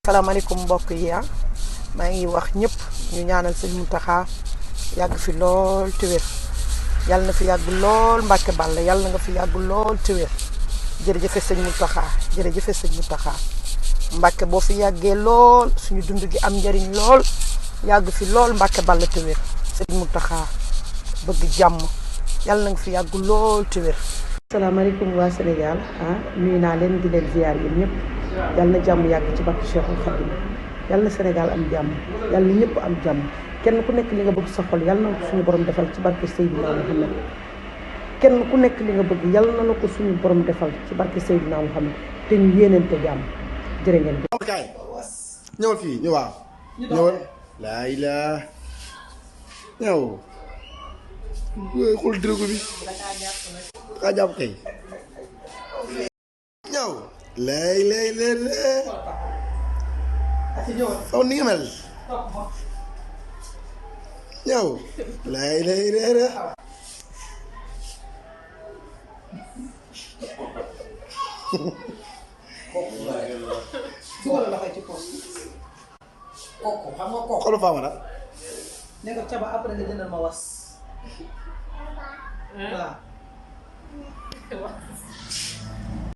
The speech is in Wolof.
salaamaaleykum mbokk yi maa ngi wax ñëpp ñu ñaanal sëñ Mountakha yàgg fi lool te wér yàlla na fi yàgg lool Mbàkke Balla yàlla na nga fi yàgg lool te wér jërëjëfe sëñ Mountakha jërëjëfe sëñ Mountakha Mbàkke boo fi yàggee lool suñu dund gi am njëriñ lool yàgg fi lool Mbàkke Balla te wér sëñ Mountakha bëgg jàmm yàlla na nga fi yàgg lool te wér. asalaamaaleykum waa Sénégal nuyu naa leen di leen ziar yéen ñëpp yàlla na jàmm yàgg ci barke Cheikhul Khadim yàlla na Sénégal am jàmm yàlla na ñëpp am jàmm kenn ku nekk li nga bëgg sa xol yàlla na ko suñu borom defal ci barke Seydina Mouhamed kenn ku nekk li nga bëgg yàlla na la ko suñu borom defal ci barke Seydina Mouhamed te ñu yéeneente jàmm jërë ngeen jëf. kaay ñëwal fii ñëwaaw ñëwal laa ilaa ñëw xool dërëgu bi kaa jàpp kay ñëw lay aw ni nga mel ñëw lay kooku xam nga kooku. xoolal Famara. ne ko caba après nga jëndal ma was. waaw.